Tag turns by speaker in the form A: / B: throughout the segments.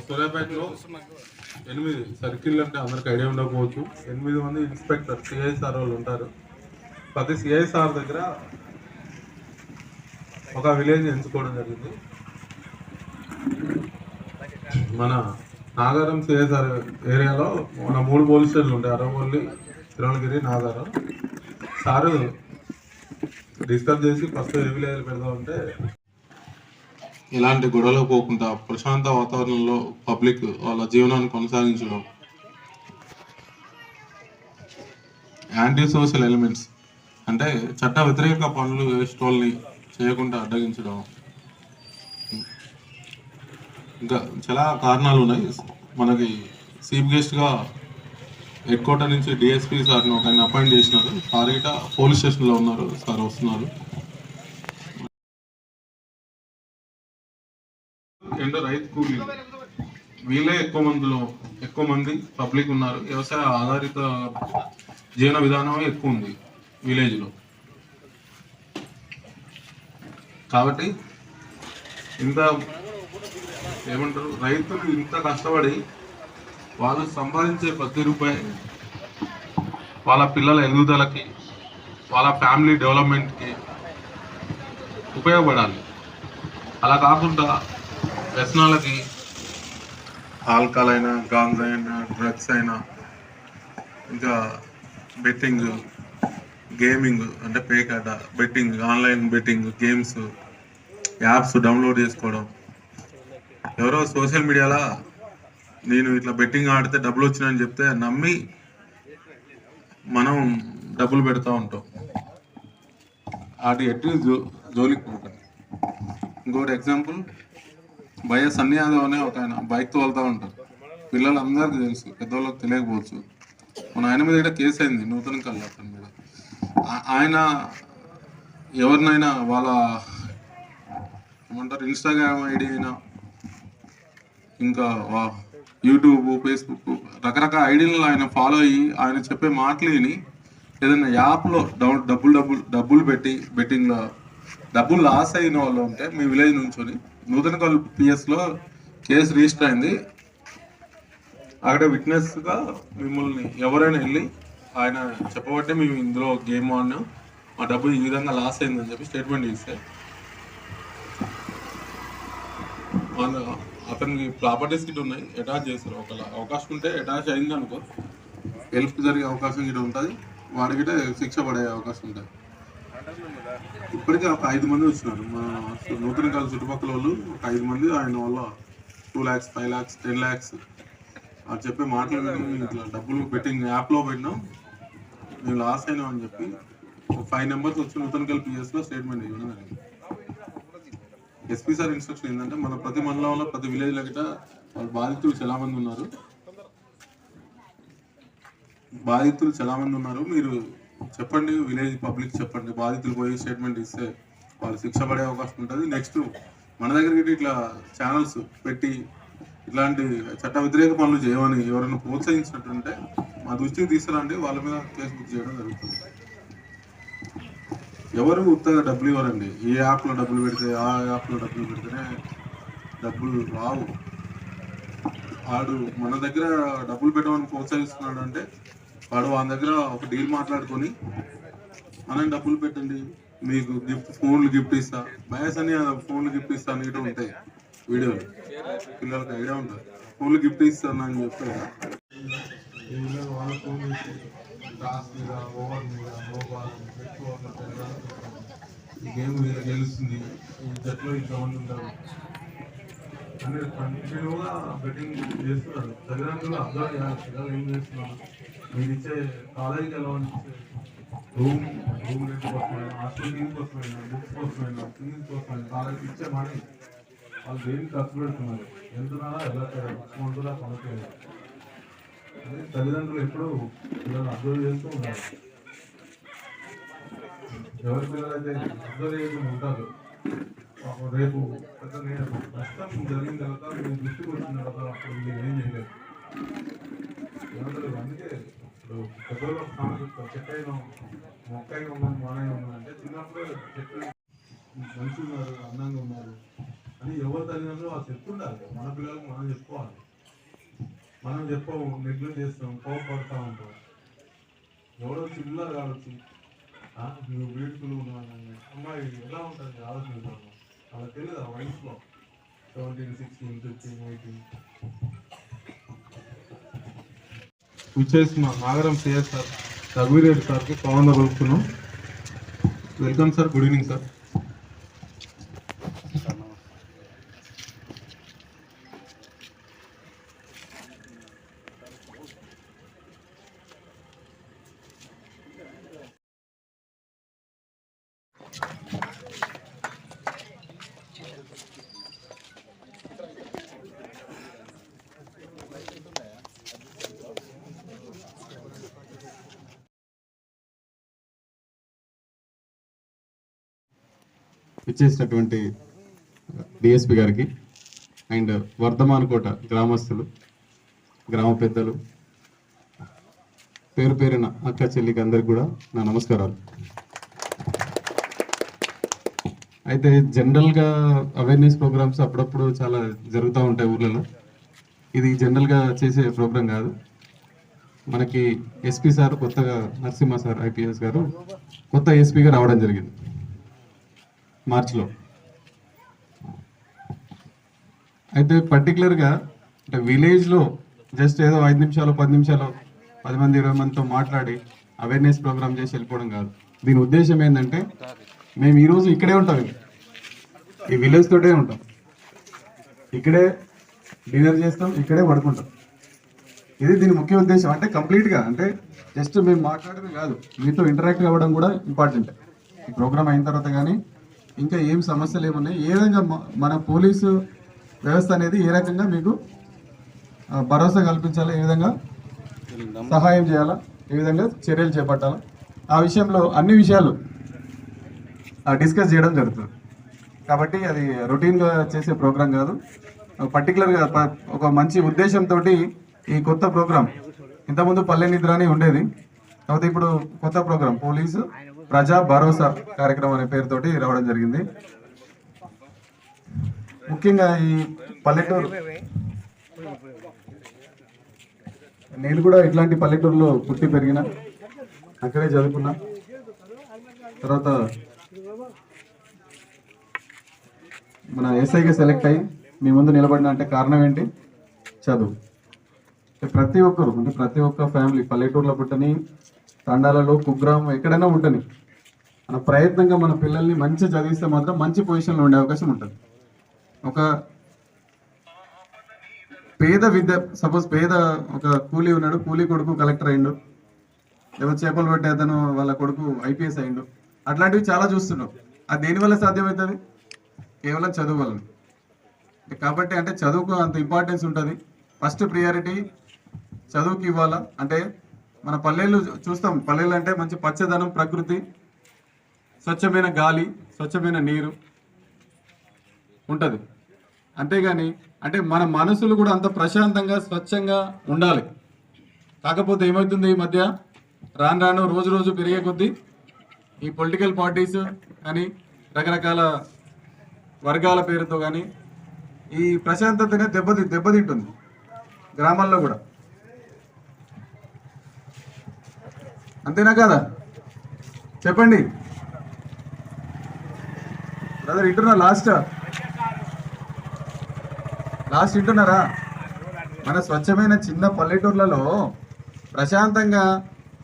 A: సూర్యాపేటలో 8 సర్కిల్ అంటే అందరికి ఐడియా ఉండకపోవచ్చు. 8 మంది ఇన్స్పెక్టర్ సిఐసార్ వాళ్ళు ఉంటారు. ప్రతి సిఐసార్ దగ్గర ఒక విలేజ్ ఎంచుకోవడం జరిగింది. మన నాగారం సిఐసార్ ఏరియాలో మన 3 పోలీస్ స్టేషన్లు ఉంటాయి, అరవల్లి, తిరుమలగిరి, నాగారం. సారు డిస్కస్ చేసి ఫస్ట్ ఏ విలేజ్ పెడదామంటే ఎలాంటి గొడవలు పోకుండా ప్రశాంత వాతావరణంలో పబ్లిక్ వాళ్ళ జీవనాన్ని కొనసాగించడం, యాంటీ సోషల్ ఎలిమెంట్స్ అంటే చట్ట వ్యతిరేక పనులు వేస్టోల్ని చేయకుండా అడ్డగించడం, ఇంకా చాలా కారణాలు ఉన్నాయి. మనకి చీఫ్ గెస్ట్గా హెడ్ క్వార్టర్ నుంచి డిఎస్పీ సార్ని ఒక ఆయన అపాయింట్ చేసినారు. సార్ గిట పోలీస్ స్టేషన్లో ఉన్నారు, సార్ వస్తున్నారు. ఎండో రైతు కూలీ వీళ్ళే ఎక్కువ మంది పబ్లిక్ ఉన్నారు. వ్యవసాయ ఆధారిత జీవన విధానం ఎక్కువ ఉంది విలేజ్లో. కాబట్టి ఇంత ఏమంటారు, రైతులు ఇంత కష్టపడి వాళ్ళు సంపాదించే ప్రతి రూపాయి వాళ్ళ పిల్లల ఎదుగుదలకి, వాళ్ళ ఫ్యామిలీ డెవలప్మెంట్కి ఉపయోగపడాలి. అలా కాకుండా వ్యసనాలకి, ఆల్కహాల్ అయినా, గాంజా అయినా, డ్రగ్స్ అయినా, ఇంకా బెట్టింగ్, గేమింగ్ అంటే పేకాట, betting, online betting, games, apps download చేసుకోవడం. ఎవరో సోషల్ మీడియాలో నేను ఇట్లా బెట్టింగ్ ఆడితే డబ్బులు వచ్చినాయని చెప్తే నమ్మి మనం డబ్బులు పెడతా ఉంటాం. వాటి ఎట్టి జోలికి పోకండి. ఇంకోటి ఎగ్జాంపుల్, భయ సన్నీ యాదవ్ అనే ఒక ఆయన బైక్తో వెళ్తూ ఉంటారు. పిల్లలందరికీ తెలుసు, పెద్దవాళ్ళకి తెలియకపోవచ్చు. మన ఆయన మీద కూడా కేసు అయింది, నూతన కల్లా అతని మీద. ఆయన ఎవరినైనా వాళ్ళ ఏమంటారు ఇన్స్టాగ్రామ్ ఐడి అయినా, ఇంకా యూట్యూబ్, ఫేస్బుక్, రకరకాల ఐడీలలో ఆయన ఫాలో అయ్యి ఆయన చెప్పే మాటలు విని ఏదైనా యాప్లో డబ్బులు పెట్టి బెట్టింగ్లో డబ్బులు లాస్ అయిన వాళ్ళు ఉంటే మీ విలేజ్ నుంచి నూతనకల్ పిఎస్లో కేసు రిజిస్టర్ అయింది. అక్కడ విట్నెస్గా మిమ్మల్ని ఎవరైనా వెళ్ళి ఆయన చెప్పబట్టే మేము ఇందులో గేమ్ ఆడినాం, మా డబ్బు ఈ విధంగా లాస్ అయిందని చెప్పి స్టేట్మెంట్ ఇస్తే అతనికి ప్రాపర్టీస్ గిట్ ఉన్నాయి, అటాచ్ చేస్తారు. ఒక అవకాశం ఉంటే అటాచ్ అయింది అనుకో, హెల్ప్ జరిగే అవకాశం గిట్ట ఉంటుంది, వాడికి శిక్ష పడే అవకాశం ఉంటుంది. ఇప్పటికే ఒక 5 మంది వచ్చినారు మా నూతనకల్ చుట్టుపక్కల వాళ్ళు. ఒక 5 మంది ఆయన వల్ల 2 lakhs, 5 lakhs, 10 lakhs అది చెప్పే మాటలు ఇట్లా డబ్బులు బెట్టింగ్ యాప్లో పెట్టినాం, మేము లాస్ అయినాం అని చెప్పి 5 members వచ్చి నూతనకల్ పిఎస్లో స్టేట్మెంట్ ఇవ్వడం జరిగింది. ఎస్పీ సార్ ఇన్స్ట్రక్షన్ ఏంటంటే మన ప్రతి మండలంలో, ప్రతి విలేజ్లో గిట్ట వాళ్ళ బాధితులు చాలా మంది ఉన్నారు. మీరు చెప్పండి, విలేజ్ పబ్లిక్ చెప్పండి, బాధితులు పోయి స్టేట్మెంట్ ఇస్తే వాళ్ళు శిక్ష పడే అవకాశం ఉంటుంది. నెక్స్ట్ మన దగ్గరికి ఇట్లా ఛానల్స్ పెట్టి ఇట్లాంటి చట్ట వ్యతిరేక పనులు చేయమని ఎవరైనా ప్రోత్సహించినట్టుంటే మా దృష్టికి తీసుకురండి, వాళ్ళ మీద కేసు బుక్ చేయడం జరుగుతుంది. ఎవరు ఉత్తగా డబ్బులు ఇవ్వరండి. ఏ యాప్లో డబ్బులు పెడితే ఆ యాప్లో డబ్బులు పెడితేనే డబ్బులు రావు. వాడు మన దగ్గర డబ్బులు పెట్టమని ప్రోత్సహిస్తున్నాడు అంటే వాడు వాళ్ళ దగ్గర ఒక డీల్ మాట్లాడుకొని మనం డబ్బులు పెట్టండి, మీకు ఫోన్లు గిఫ్ట్ ఇస్తా, బయాస్ అని ఫోన్లు గిఫ్ట్ ఇస్తా అని కూడా ఉంటాయి వీడియోలు, పిల్లలకి ఐడియా ఉంటుంది. ఫోన్లు గిఫ్ట్ ఇస్తాను అని చెప్పి వాళ్ళ ఫోన్ టాస్ మీద, ఓవర్ మీద, గేమ్ మీద గెలుస్తుంది, ఈ జట్లో ఇంతమంది ఉంటారు అంటే కంటిన్యూగా బెట్టింగ్ చేస్తున్నారు. తల్లిదండ్రులు అబ్జర్వ్ చేయాలి, పిల్లలు ఏం చేస్తున్నారు. మీరు ఇచ్చే కాలేజీకి ఎలా ఇచ్చే రూమ్ రెంట్ కోసమైనా, హాస్టల్ ఫీజు కోసమైనా, బుక్స్ కోసమైనా, ఫీజు కోసమైనా, కాలేజీకి ఇచ్చే మనీ వాళ్ళు దేనికి ఖర్చు పెడుతున్నారు, వెళ్తున్నారా వెళ్ళట్లేదు, ఉంటుందా కొనట్లేదు అని తల్లిదండ్రులు ఎప్పుడూ పిల్లలు అబ్జర్వ్ చేస్తూ ఉండాలి. ఎవరి పిల్లలైతే అబ్జర్వ్ చేయకుండా ఉంటారు, రేపు నష్టం జరిగిన తర్వాత మీరు దృష్టికి వచ్చిన తర్వాత అప్పుడు మీరు ఏం చేయలేదు. అందుకే ఇప్పుడు పెద్దలో చెట్టు అయినా మొక్క ఉన్నాను, మానయ్య ఉన్నాను అంటే చిన్నప్పుడు చెట్టు మంచిగా ఉన్నారు, అందంగా ఉన్నారు అది ఎవరి తల్లిదండ్రులు వాళ్ళు చెప్తుండాలి. మన పిల్లలకు మనం చెప్పుకోవాలి. మనం చెప్పవు, నెగ్లెక్ట్ చేస్తాం, కోపపడతా ఉంటాం. ఎవరో చిల్లర కావచ్చు, నువ్వు బ్యూటిఫుల్ అమ్మాయి ఎలా ఉంటుంది ఆలోచించాము. అలా తెలియదు ఆ వయసులో 17, 16, 15, 18 విచ్చేసిన నాగరం సిఎస్ సార్ రఘువీరెడ్డి సార్కి పవన్ కలుపుతున్నాం. Welcome sir, good evening sir.
B: ఇచ్చేసినటువంటి డిఎస్పి గారికి అండ్ వర్ధమానకోట గ్రామస్తులు, గ్రామ పెద్దలు, పేరు పేరున అక్క చెల్లికి అందరికి కూడా నా నమస్కారాలు. అయితే జనరల్గా అవేర్నెస్ ప్రోగ్రామ్స్ అప్పుడప్పుడు చాలా జరుగుతూ ఉంటాయి ఊర్లలో. ఇది జనరల్గా చేసే ప్రోగ్రాం కాదు. మనకి ఎస్పీ సార్ కొత్తగా నరసింహ సార్ ఐపీఎస్ గారు కొత్త ఎస్పీగా రావడం జరిగింది మార్చిలో. అయితే పర్టికులర్గా అంటే విలేజ్లో జస్ట్ ఏదో 5 నిమిషాలు 10 నిమిషాలు 10 మంది 20 మందితో మాట్లాడి అవేర్నెస్ ప్రోగ్రామ్ చేసి వెళ్ళిపోవడం కాదు. దీని ఉద్దేశం ఏంటంటే మేము ఈరోజు ఇక్కడే ఉంటాం, ఈ విలేజ్ తోటే ఉంటాం, ఇక్కడే డిన్నర్ చేస్తాం, ఇక్కడే పడుకుంటాం. ఇది దీని ముఖ్య ఉద్దేశం. అంటే కంప్లీట్గా అంటే జస్ట్ మేము మాట్లాడమే కాదు, మీతో ఇంటరాక్ట్ అవ్వడం కూడా ఇంపార్టెంట్. ఈ ప్రోగ్రామ్ అయిన తర్వాత కానీ ఇంకా ఏం సమస్యలు ఏమున్నాయి, ఏ విధంగా మన పోలీసు వ్యవస్థ అనేది ఏ రకంగా మీకు భరోసా కల్పించాలా, ఏ విధంగా సహాయం చేయాలా, ఏ విధంగా చర్యలు చేపట్టాలా, ఆ విషయంలో అన్ని విషయాలు డిస్కస్ చేయడం జరుగుతుంది. కాబట్టి అది రొటీన్గా చేసే ప్రోగ్రాం కాదు, పర్టికులర్గా ఒక మంచి ఉద్దేశంతో ఈ కొత్త ప్రోగ్రాం. ఇంతకుముందు పల్లె నిద్ర అని ఉండేది, కాకపోతే ఇప్పుడు కొత్త ప్రోగ్రాం పోలీసు ప్రజా భరోసా కార్యక్రమం అనే పేరుతోటి రావడం జరిగింది. ముఖ్యంగా ఈ పల్లెటూరు, నేను కూడా ఇట్లాంటి పల్లెటూరులో పుట్టి పెరిగిన, అక్కడే చదువుకున్నా. తర్వాత మన ఎస్ఐగా సెలెక్ట్ అయ్యి మీ ముందు నిలబడిన అంటే కారణం ఏంటి? చదువు. ప్రతి ఒక్కరు అంటే ప్రతి ఒక్క ఫ్యామిలీ పల్లెటూరులో పుట్టని, తండాలలో, కుగ్రామం ఎక్కడైనా ఉంటని మన ప్రయత్నంగా మన పిల్లల్ని మంచి చదివిస్తే మాత్రం మంచి పొజిషన్లో ఉండే అవకాశం ఉంటుంది. ఒక పేద విద్య, సపోజ్ పేద ఒక కూలీ ఉన్నాడు, కూలీ కొడుకు కలెక్టర్ అయిండు, లేకపోతే చేపలు పట్టే అతను వాళ్ళ కొడుకు ఐపీఎస్ అయిండు, అట్లాంటివి చాలా చూస్తున్నాం. అది దేనివల్ల సాధ్యమవుతుంది? కేవలం చదువు వల్ల. కాబట్టి అంటే చదువుకు అంత ఇంపార్టెన్స్ ఉంటుంది. ఫస్ట్ ప్రియారిటీ చదువుకి ఇవ్వాలా. అంటే మన పల్లెలు చూస్తాం, పల్లెలు అంటే మంచి పచ్చదనం, ప్రకృతి, స్వచ్ఛమైన గాలి, స్వచ్ఛమైన నీరు ఉంటుంది. అంతేగాని అంటే మన మనసులు కూడా అంత ప్రశాంతంగా స్వచ్ఛంగా ఉండాలి. కాకపోతే ఏమవుతుంది, ఈ మధ్య రాను రాను రోజు రోజు పెరిగే కొద్దీ ఈ పొలిటికల్ పార్టీస్ కానీ రకరకాల వర్గాల పేరుతో కానీ ఈ ప్రశాంతతనే దెబ్బతింటుంది గ్రామాల్లో కూడా. అంతేనా కాదా? చెప్పండి బ్రదర్, వింటున్నా? లాస్ట్ వింటున్నారా? మన స్వచ్ఛమైన చిన్న పల్లెటూర్లలో ప్రశాంతంగా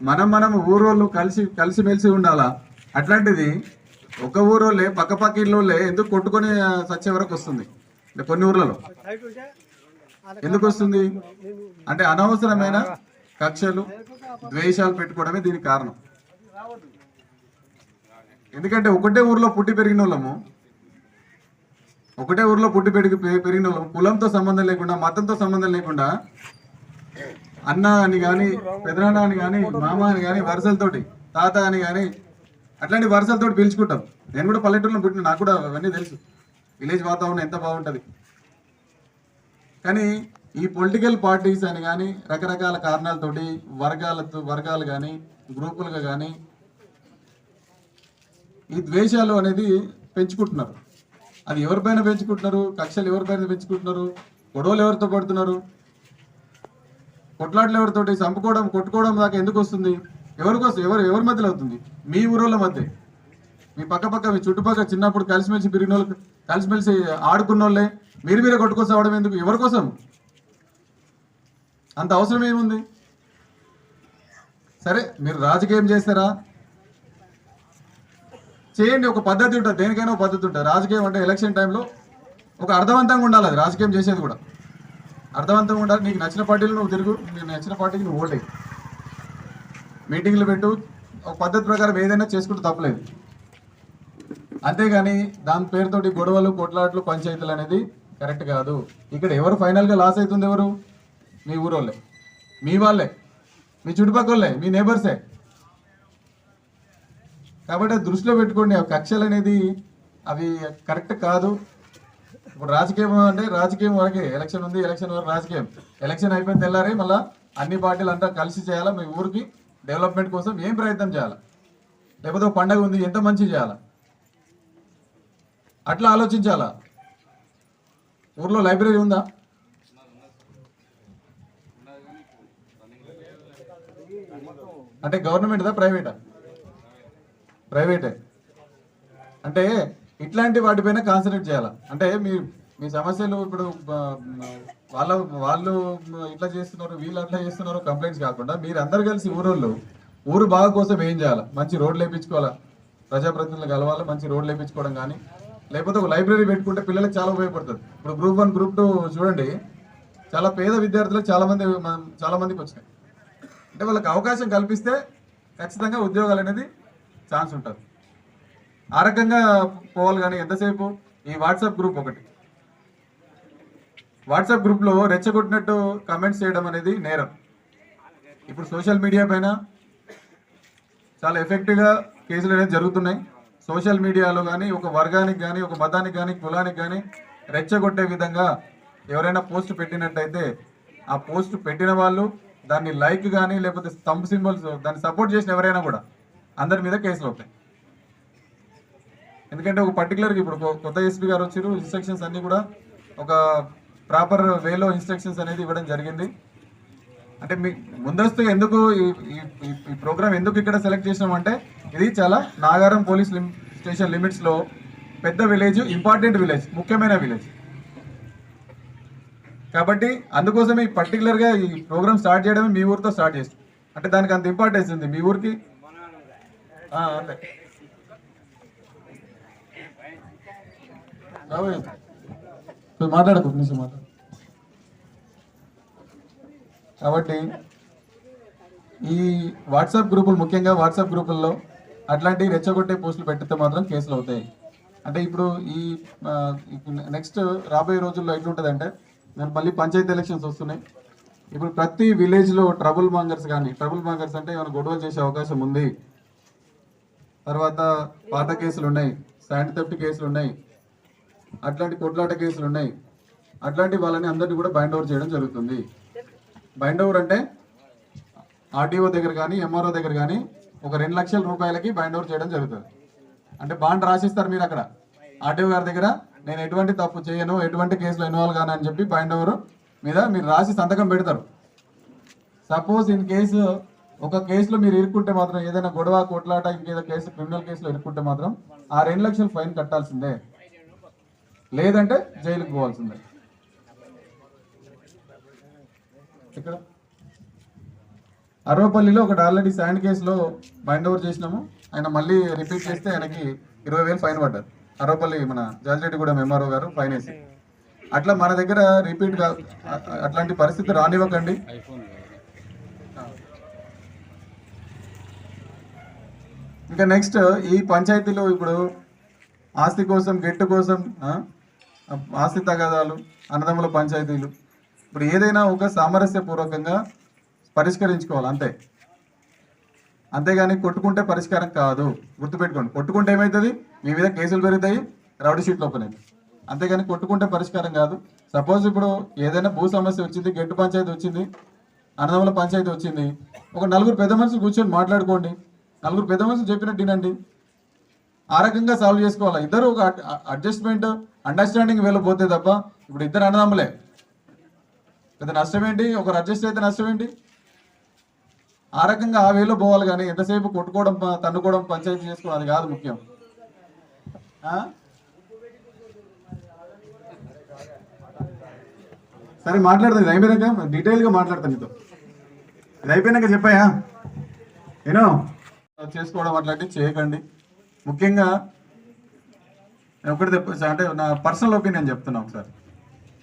B: మనం ఊరోళ్ళు కలిసిమెలిసి ఉండాలా. అట్లాంటిది ఒక ఊరోళ్ళే పక్క ఇళ్ళోళ్ళే ఎందుకు కొట్టుకొని సచ్చే వరకు వస్తుంది. అంటే కొన్ని ఊర్లలో ఎందుకు వస్తుంది అంటే అనవసరమైన కక్షలు, ద్వేషాలు పెట్టుకోవడమే దీనికి కారణం. ఎందుకంటే ఒకటే ఊర్లో పుట్టి పెరిగిన వాళ్ళము, కులంతో సంబంధం లేకుండా, మతంతో సంబంధం లేకుండా అన్న అని కానీ, పెదనాన్న అని కానీ, మామ అని కానీ, వరుసలతోటి, తాత అని కానీ అట్లాంటి వరుసలతోటి పిలుచుకుంటాం. నేను కూడా పల్లెటూరులో పుట్టిన, నాకు కూడా అవన్నీ తెలుసు. విలేజ్ వాతావరణం ఎంత బాగుంటుంది. కానీ ఈ పొలిటికల్ పార్టీస్ అని కానీ రకరకాల కారణాలతోటి వర్గాలు కానీ గ్రూపులుగా కానీ ఈ ద్వేషాలు అనేది పెంచుకుంటున్నారు. అది ఎవరిపైన పెంచుకుంటున్నారు, కక్షలు ఎవరిపైన పెంచుకుంటున్నారు, గొడవలు ఎవరితో పడుతున్నారు, కొట్లాటలు ఎవరితోటి, చంపుకోవడం కొట్టుకోవడం దాకా ఎందుకు వస్తుంది? ఎవరికోసం? ఎవరి మధ్యలో అవుతుంది? మీ ఊరోళ్ళ మధ్య, మీ పక్క మీ చుట్టుపక్కల చిన్నప్పుడు కలిసిమెలిసి పెరిగిన వాళ్ళు, కలిసిమెలిసి ఆడుకున్న వాళ్ళే మీరే కొట్టుకోసం అవడం ఎందుకు? ఎవరి కోసం? అంత అవసరం ఏముంది? సరే మీరు రాజకీయం చేస్తారా చేయండి, ఒక పద్ధతి ఉంటుంది, దేనికైనా ఒక పద్ధతి ఉంటుంది. రాజకీయం అంటే ఎలక్షన్ టైంలో ఒక అర్థవంతంగా ఉండాలి. అది రాజకీయం చేసేది కూడా అర్థవంతంగా ఉండాలి. నీకు నచ్చిన పార్టీలు నువ్వు తిరుగు, నీకు నచ్చిన పార్టీకి నువ్వు ఓటే, మీటింగ్లు పెట్టు, ఒక పద్ధతి ప్రకారం ఏదైనా చేసుకుంటూ తప్పలేదు. అంతేగాని దాని పేరుతోటి గొడవలు, కొట్లాట్లు, పంచాయతీలు అనేది కరెక్ట్ కాదు. ఇక్కడ ఎవరు ఫైనల్గా లాస్ అవుతుంది? ఎవరు? మీ ఊరోళ్ళే, మీ వాళ్ళే, మీ చుట్టుపక్కలే, మీ నేబర్సే. కాబట్టి అది దృష్టిలో పెట్టుకోండి. ఆ కక్షలు అనేది అవి కరెక్ట్ కాదు. ఇప్పుడు రాజకీయం అంటే రాజకీయం వరకే, ఎలక్షన్ ఉంది, ఎలక్షన్ వరకు రాజకీయం, ఎలక్షన్ అయిపోయిన తెల్లారి మళ్ళీ అన్ని పార్టీలు అంతా కలిసి చేయాలా, మీ ఊరికి డెవలప్మెంట్ కోసం ఏం ప్రయత్నం చేయాలా, లేకపోతే ఒక పండగ ఉంది ఎంత మంచి చేయాలా, అట్లా ఆలోచించాలా. ఊర్లో లైబ్రరీ ఉందా? అంటే గవర్నమెంట్దా ప్రైవేటా? ప్రైవేటే. అంటే ఇట్లాంటి వాటిపైన కాన్సన్ట్రేట్ చేయాలి. అంటే మీ సమస్యలు ఇప్పుడు వాళ్ళు ఇట్లా చేస్తున్నారు, వీళ్ళు అట్లా చేస్తున్నారు కంప్లైంట్స్ కాకుండా మీరు అందరు కలిసి ఊరోళ్ళు ఊరు బాగు కోసం ఏం చేయాలి? మంచి రోడ్లు వేయించుకోవాలా, ప్రజాప్రతినిధులు కలవాలి, మంచి రోడ్లు వేయించుకోవడం కానీ, లేకపోతే ఒక లైబ్రరీ పెట్టుకుంటే పిల్లలకు చాలా ఉపయోగపడుతుంది. ఇప్పుడు గ్రూప్ 1 గ్రూప్ 2 చూడండి, చాలా పేద విద్యార్థులకు చాలా మందికి వచ్చినాయి. అంటే వాళ్ళకి అవకాశం కల్పిస్తే ఖచ్చితంగా ఉద్యోగాలు అనేది ఛాన్స్ ఉంటుంది. ఆ రకంగా పోవాలి. కానీ ఎంతసేపు ఈ వాట్సాప్ గ్రూప్ ఒకటి, వాట్సాప్ గ్రూప్లో రెచ్చగొట్టినట్టు కమెంట్స్ చేయడం అనేది నేరం. ఇప్పుడు సోషల్ మీడియా పైన చాలా ఎఫెక్టివ్గా కేసులు అనేది జరుగుతున్నాయి. సోషల్ మీడియాలో కానీ ఒక వర్గానికి కానీ, ఒక మతానికి కానీ, కులానికి కానీ రెచ్చగొట్టే విధంగా ఎవరైనా పోస్ట్ పెట్టినట్టయితే ఆ పోస్ట్ పెట్టిన వాళ్ళు దాన్ని లైక్ కానీ లేకపోతే థంబ్ సింబల్స్ దాన్ని సపోర్ట్ చేసిన ఎవరైనా కూడా అందరి మీద కేసులు అవుతాయి. ఎందుకంటే ఒక పర్టికులర్గా ఇప్పుడు కొత్త ఎస్పీ గారు వచ్చారు, ఇన్స్ట్రక్షన్స్ అన్నీ కూడా ఒక ప్రాపర్ వేలో ఇన్స్ట్రక్షన్స్ అనేది ఇవ్వడం జరిగింది. అంటే మీ ముందస్తుగా ఎందుకు ఈ ప్రోగ్రామ్ ఎందుకు ఇక్కడ సెలెక్ట్ చేసినామంటే ఇది చాలా నాగారం పోలీస్ స్టేషన్ లిమిట్స్లో పెద్ద విలేజ్, ఇంపార్టెంట్ విలేజ్, ముఖ్యమైన విలేజ్. కాబట్టి అందుకోసమే ఈ పర్టికులర్గా ఈ ప్రోగ్రామ్ స్టార్ట్ చేయడమే మీ ఊరితో స్టార్ట్ చేస్తాం. అంటే దానికి అంత ఇంపార్టెన్స్ ఉంది మీ ఊరికి. అంతే మాట్లాడకు నిమిషం మాట్లాడు. కాబట్టి ఈ వాట్సాప్ గ్రూపులు, ముఖ్యంగా వాట్సాప్ గ్రూపుల్లో అట్లాంటి రెచ్చగొట్టే పోస్టులు పెట్టితే మాత్రం కేసులు అవుతాయి. అంటే ఇప్పుడు ఈ నెక్స్ట్ రాబోయే రోజుల్లో ఎట్లుంటుందంటే, మళ్ళీ పంచాయతీ ఎలక్షన్స్ వస్తున్నాయి. ఇప్పుడు ప్రతి విలేజ్లో ట్రబుల్ మాంగర్స్ అంటే ఏమైనా గొడవలు చేసే అవకాశం ఉంది. తర్వాత పాత కేసులు ఉన్నాయి, శాండ్ థెఫ్ట్ కేసులు ఉన్నాయి, అట్లాంటి కొట్లాట కేసులు ఉన్నాయి. అట్లాంటి వాళ్ళని అందరినీ కూడా బైండ్ ఓవర్ చేయడం జరుగుతుంది. బైండ్ ఓవర్ అంటే ఆర్టీఓ దగ్గర కానీ, ఎంఆర్ఓ దగ్గర కానీ ఒక 2 లక్షల రూపాయలకి బైండ్ ఓవర్ చేయడం జరుగుతుంది. అంటే బాండ్ రాసిస్తారు మీరు అక్కడ ఆర్టీఓ గారి దగ్గర, నేను ఎటువంటి తప్పు చేయను, ఎటువంటి కేసులో ఇన్వాల్వ్ కాను అని చెప్పి బైండ్ ఓవర్ మీద మీరు రాసి సంతకం పెడతారు. సపోజ్ ఇన్ కేసు ఒక కేసులో మీరు ఇరుక్కుంటే మాత్రం, ఏదైనా గొడవ, కొట్లాట, ఇంకేదో కేసు, క్రిమినల్ కేసులో ఇరుక్కుంటే మాత్రం ఆ 2 లక్షలు ఫైన్ కట్టాల్సిందే, లేదంటే జైలుకి పోవాల్సిందే. ఇక్కడ అరవపల్లిలో ఒకటి ఆల్రెడీ శాండ్ కేసులో బైండ్ ఓవర్ చేసినాము. ఆయన మళ్ళీ రిపీట్ చేస్తే ఆయనకి 20,000 ఫైన్ పడ్డారు. అరవపల్లి మన జాజిరెడ్డిగూడెం ఎంఆర్ఓ గారు ఫైన్ వేసి. అట్లా మన దగ్గర రిపీట్గా అట్లాంటి పరిస్థితి రానివ్వకండి. ఇంకా నెక్స్ట్ ఈ పంచాయతీలో ఇప్పుడు ఆస్తి కోసం, గెట్టు కోసం, ఆస్తి తగాదాలు, అన్నదమ్ముల పంచాయతీలు, ఇప్పుడు ఏదైనా ఒక సామరస్యపూర్వకంగా పరిష్కరించుకోవాలి అంతే. అంతేగాని కొట్టుకుంటే పరిష్కారం కాదు, గుర్తుపెట్టుకోండి. కొట్టుకుంటే ఏమవుతుంది? మీ మీద కేసులు పెరుగుతాయి, రౌడీ షీట్లు ఓపెన్ అవుతాయి. అంతేగాని కొట్టుకుంటే పరిష్కారం కాదు. సపోజ్ ఇప్పుడు ఏదైనా భూ సమస్య వచ్చింది, గెట్టు పంచాయతీ వచ్చింది, అన్నదమ్ముల పంచాయతీ వచ్చింది, ఒక 4 పెద్ద మనుషులు కూర్చొని మాట్లాడుకోండి. 4 పెద్ద మనుషులు చెప్పినట్టు వినండి. ఆ రకంగా సాల్వ్ చేసుకోవాలి. ఇద్దరు ఒక అడ్జస్ట్మెంట్ అండర్స్టాండింగ్ వెళ్ళిపోతే తప్ప, ఇప్పుడు ఇద్దరు అన్నదమ్ములే, పెద్ద నష్టం ఏంటి? ఒకరు అడ్జస్ట్ అయితే నష్టం ఏంటి? ఆ రకంగా ఆ వేలో పోవాలి, కానీ ఎంతసేపు కొట్టుకోవడం తన్నుకోవడం పంచాయతీ చేసుకోవడం అది కాదు ముఖ్యం. సరే మాట్లాడతాను, ఇది అయిపోయినాక డీటెయిల్గా మాట్లాడతాను నీతో. ఇది అయిపోయినాక చెప్పాయా నేను చేసుకోవడం అట్లాంటివి చేయకండి. ముఖ్యంగా నేను ఒకటి చెప్పచ్చు, అంటే నా పర్సనల్ ఒపీనియన్ చెప్తున్నా ఒకసారి.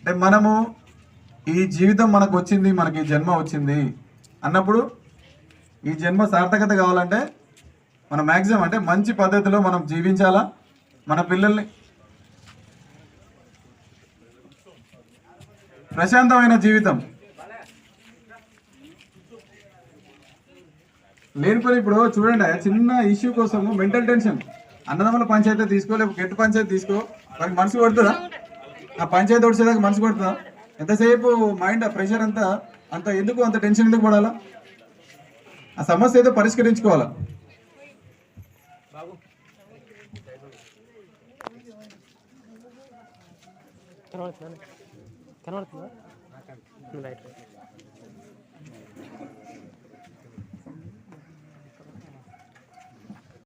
B: అంటే మనము ఈ జీవితం మనకు వచ్చింది, మనకి జన్మ వచ్చింది అన్నప్పుడు ఈ జన్మ సార్థకత కావాలంటే మనం మ్యాక్సిమం అంటే మంచి పద్ధతిలో మనం జీవించాలా. మన పిల్లల్ని ప్రశాంతమైన జీవితం లేనిపోయి, ఇప్పుడు చూడండి చిన్న ఇష్యూ కోసం మెంటల్ టెన్షన్, అన్నదమ్ముల పంచాయతీ తీసుకో, లేకపోతే గెట్టు పంచాయతీ తీసుకో, మనకి మనసు కొడుతుందా? ఆ పంచాయతీ వచ్చేదాకా మనసు కొడుతుందా? ఎంతసేపు మైండ్ ఆ ప్రెషర్ అంతా అంత ఎందుకు, అంత టెన్షన్ ఎందుకు పడాలా? ఆ సమస్య ఏదో పరిష్కరించుకోవాలా.
C: కనబడుతుందా?